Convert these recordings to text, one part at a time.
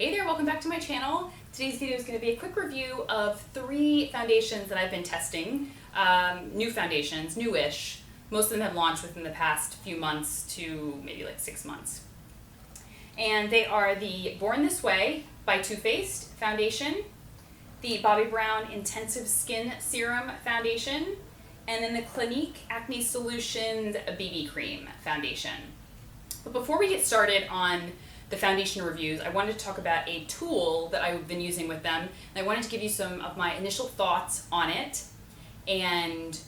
Hey there, welcome back to my channel. Today's video is going to be a quick review of 3 foundations that I've been testing. New foundations, newish. Most of them have launched within the past few months to maybe like 6 months. And they are the Born This Way by Too Faced foundation, the Bobbi Brown Intensive Skin Serum foundation, and then the Clinique Acne Solutions BB Cream foundation. But before we get started on the foundation reviews, I wanted to talk about a tool that I've been using with them, and I wanted to give you some of my initial thoughts on it and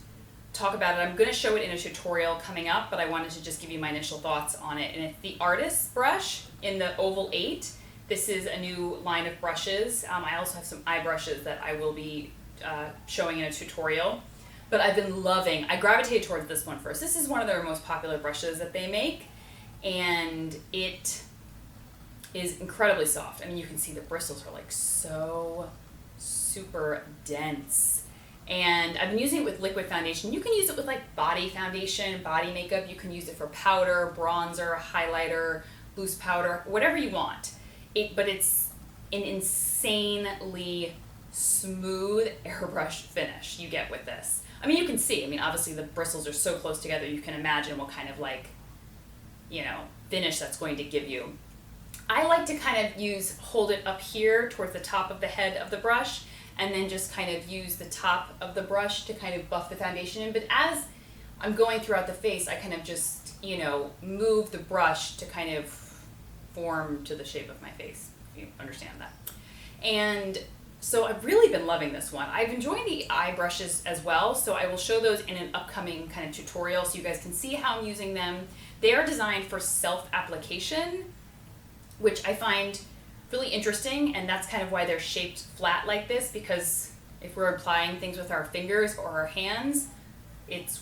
talk about it. I'm going to show it in a tutorial coming up, but I wanted to just give you my initial thoughts on it. And it's the Artist brush in the Oval 8. This is a new line of brushes. I also have some eye brushes that I will be showing in a tutorial. But I've been loving, I gravitated towards this one first. This is one of their most popular brushes that they make, and it is incredibly soft. I mean, you can see the bristles are like so super dense. And I've been using it with liquid foundation. You can use it with like body foundation, body makeup. You can use it for powder, bronzer, highlighter, loose powder, whatever you want. But it's an insanely smooth airbrush finish you get with this. I mean, you can see, obviously the bristles are so close together, you can imagine what kind of finish that's going to give you. I like to kind of hold it up here towards the top of the head of the brush, and then just kind of use the top of the brush to kind of buff the foundation in. But as I'm going throughout the face, I kind of just, move the brush to kind of form to the shape of my face, if you understand that. And so I've really been loving this one. I've enjoyed the eye brushes as well, so I will show those in an upcoming kind of tutorial so you guys can see how I'm using them. They are designed for self-application, which I find really interesting, and that's kind of why they're shaped flat like this, because if we're applying things with our fingers or our hands,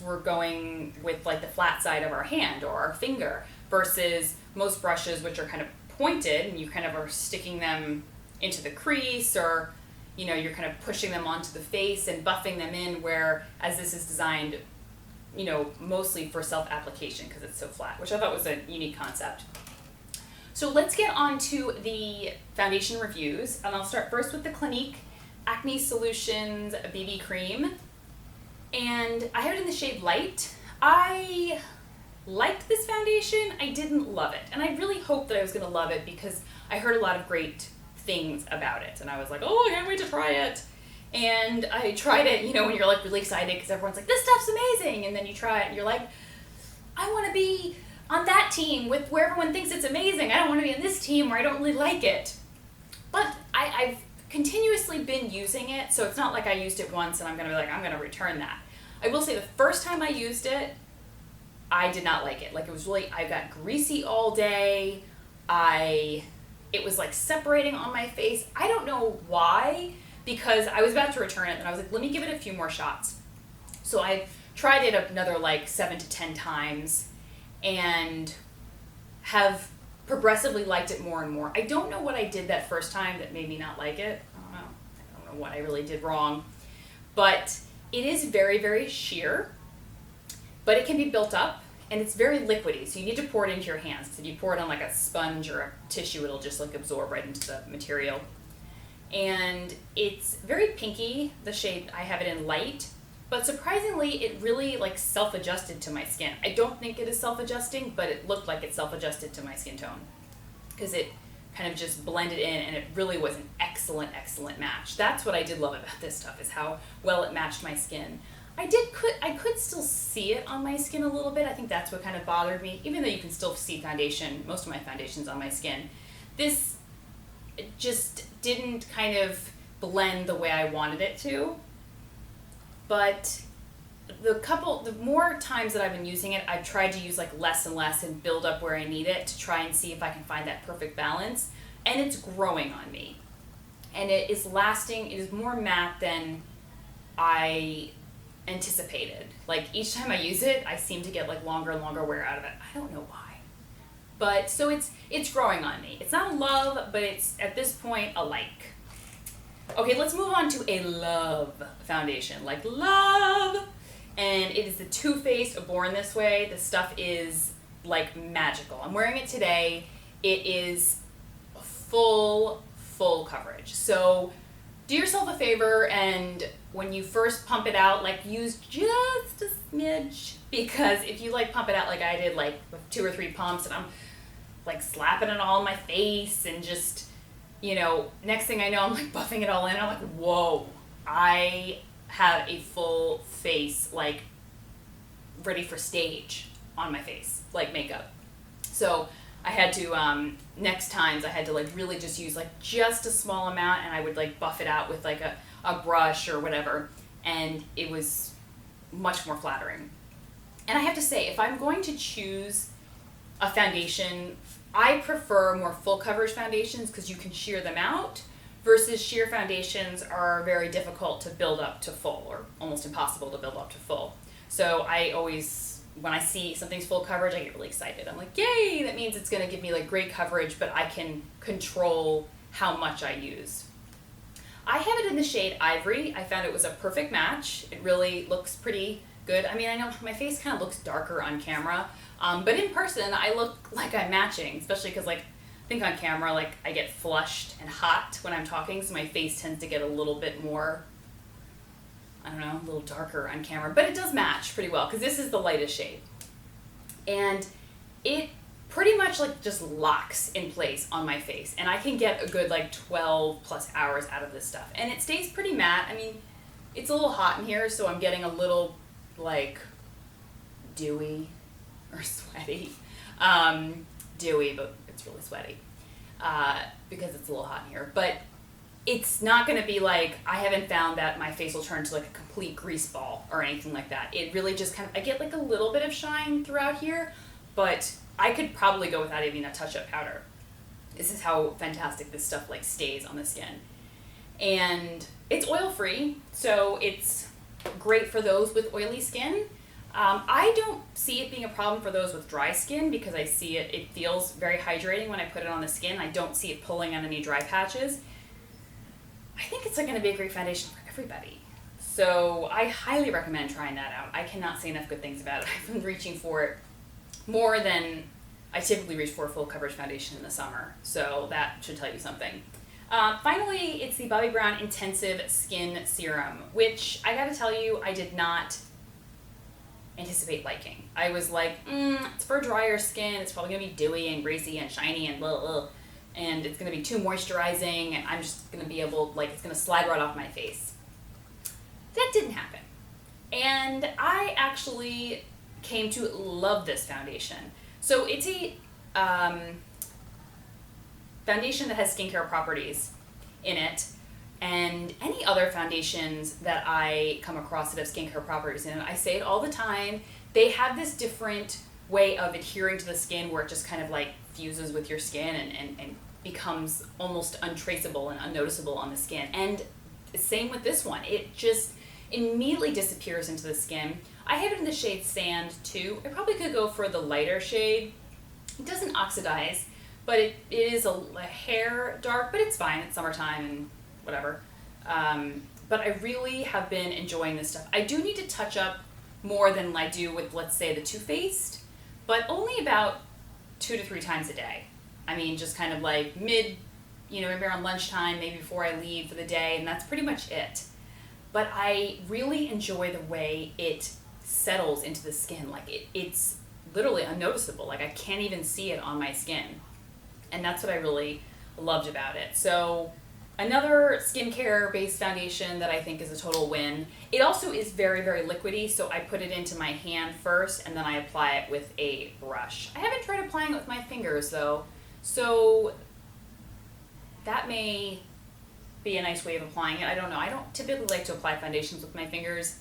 we're going with like the flat side of our hand or our finger, versus most brushes which are kind of pointed and you kind of are sticking them into the crease, or you're kind of pushing them onto the face and buffing them in, whereas this is designed mostly for self-application because it's so flat, which I thought was a unique concept. So let's get on to the foundation reviews, and I'll start first with the Clinique Acne Solutions BB Cream, and I have it in the shade Light. I liked this foundation. I didn't love it, and I really hoped that I was going to love it because I heard a lot of great things about it, and I was like, oh, I can't wait to try it. And I tried it, when you're like really excited because everyone's like, this stuff's amazing, and then you try it and you're like, I want to be on that team with where everyone thinks it's amazing. I don't want to be on this team where I don't really like it. But I've continuously been using it, so it's not like I used it once and I'm going to be like, I'm going to return that. I will say the first time I used it, I did not like it. Like, it was really, I got greasy all day. It was like separating on my face. I don't know why, because I was about to return it and I was like, let me give it a few more shots. So I tried it another like 7 to 10 times and have progressively liked it more and more. I don't know what I did that first time that made me not like it. I don't know what I really did wrong. But it is very, very sheer, but it can be built up, and it's very liquidy, so you need to pour it into your hands. If you pour it on like a sponge or a tissue, it'll just like absorb right into the material. And it's very pinky, the shade. I have it in Light, but surprisingly, it really like self-adjusted to my skin. I don't think it is self-adjusting, but it looked like it self-adjusted to my skin tone because it kind of just blended in, and it really was an excellent, excellent match. That's what I did love about this stuff, is how well it matched my skin. I could still see it on my skin a little bit. I think that's what kind of bothered me, even though you can still see foundation, most of my foundations on my skin. This just didn't kind of blend the way I wanted it to. But the more times that I've been using it, I've tried to use like less and less and build up where I need it to try and see if I can find that perfect balance. And it's growing on me. And it is lasting, it is more matte than I anticipated. Like, each time I use it, I seem to get like longer and longer wear out of it. I don't know why. But so it's growing on me. It's not a love, but it's at this point a like. Okay, let's move on to a love foundation. Like, love! And it is the Too Faced Born This Way. This stuff is like magical. I'm wearing it today. It is full coverage. So do yourself a favor, and when you first pump it out, like use just a smidge, because if you like pump it out like I did, like with 2 or 3 pumps, and I'm like slapping it all in my face, and just, you know, next thing I know, I'm like buffing it all in. I'm like, whoa, I have a full face, like ready for stage on my face, like makeup. So I had to, next times I had to like really just use like just a small amount, and I would like buff it out with like a brush or whatever, and it was much more flattering. And I have to say, if I'm going to choose a foundation, I prefer more full coverage foundations because you can sheer them out, versus sheer foundations are very difficult to build up to full, or almost impossible to build up to full. So I always, when I see something's full coverage, I get really excited. I'm like, yay, that means it's going to give me like great coverage, but I can control how much I use. I have it in the shade Ivory. I found it was a perfect match. It really looks pretty good. I mean, I know my face kind of looks darker on camera, but in person I look like I'm matching, especially because like I think on camera like I get flushed and hot when I'm talking, so my face tends to get a little bit more, I don't know, a little darker on camera, but it does match pretty well because this is the lightest shade. And it pretty much like just locks in place on my face, and I can get a good like 12 plus hours out of this stuff. And it stays pretty matte. I mean, it's a little hot in here, so I'm getting a little like dewy or sweaty. Dewy, but it's really sweaty because it's a little hot in here. But it's not going to be like, I haven't found that my face will turn to like a complete grease ball or anything like that. It really just kind of, I get like a little bit of shine throughout here, but I could probably go without even a touch-up powder. This is how fantastic this stuff like stays on the skin. And it's oil-free, so it's great for those with oily skin. I don't see it being a problem for those with dry skin because I see it feels very hydrating when I put it on the skin. I don't see it pulling on any dry patches. I think it's like going to be a great foundation for everybody. So I highly recommend trying that out. I cannot say enough good things about it. I've been reaching for it more than I typically reach for a full coverage foundation in the summer. So that should tell you something. Finally, it's the Bobbi Brown Intensive Skin Serum, which I gotta tell you, I did not anticipate liking. I was like, it's for drier skin, it's probably gonna be dewy and greasy and shiny and blah, blah, and it's gonna be too moisturizing, and I'm just gonna be able, like, it's gonna slide right off my face. That didn't happen. And I actually came to love this foundation. So it's a foundation that has skincare properties in it, and any other foundations that I come across that have skincare properties in it, I say it all the time, they have this different way of adhering to the skin where it just kind of like fuses with your skin and becomes almost untraceable and unnoticeable on the skin. And same with this one, it just immediately disappears into the skin. I have it in the shade Sand too. I probably could go for the lighter shade. It doesn't oxidize, but it is a hair dark, but it's fine. It's summertime and whatever. But I really have been enjoying this stuff. I do need to touch up more than I do with, let's say, the Too Faced, but only about 2 to 3 times a day. I mean, just kind of like maybe around lunchtime, maybe before I leave for the day, and that's pretty much it. But I really enjoy the way it settles into the skin. Like it's literally unnoticeable. Like I can't even see it on my skin. And that's what I really loved about it. So another skincare based foundation that I think is a total win. It also is very, very liquidy, so I put it into my hand first and then I apply it with a brush. I haven't tried applying it with my fingers though, so that may be a nice way of applying it. I don't know. I don't typically like to apply foundations with my fingers.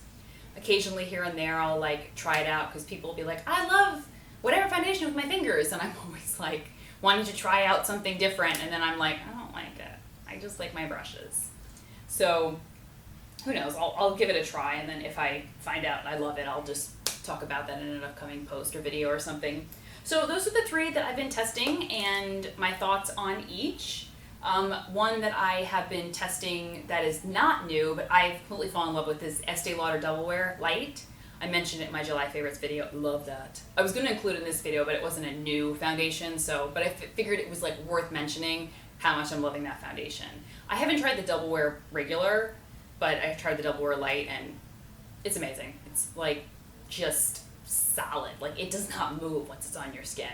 Occasionally here and there I'll like try it out because people will be like, I love whatever foundation with my fingers, and I'm always like wanting to try out something different, and then I'm like, I don't like it. I just like my brushes. So who knows, I'll give it a try, and then if I find out I love it, I'll just talk about that in an upcoming post or video or something. So those are the 3 that I've been testing and my thoughts on each. One that I have been testing that is not new, but I've completely fallen in love with is Estee Lauder Double Wear Light. I mentioned it in my July favorites video. Love that. I was going to include it in this video, but it wasn't a new foundation, but I figured it was like worth mentioning how much I'm loving that foundation. I haven't tried the Double Wear regular, but I've tried the Double Wear light, and it's amazing. It's like just solid. Like, it does not move once it's on your skin.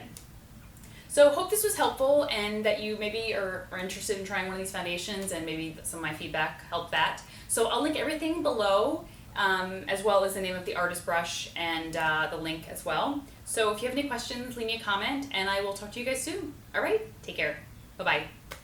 So hope this was helpful, and that you maybe are interested in trying one of these foundations, and maybe some of my feedback helped that. So I'll link everything below, as well as the name of the artist brush and the link as well. So if you have any questions, leave me a comment, and I will talk to you guys soon. All right, take care. Bye-bye.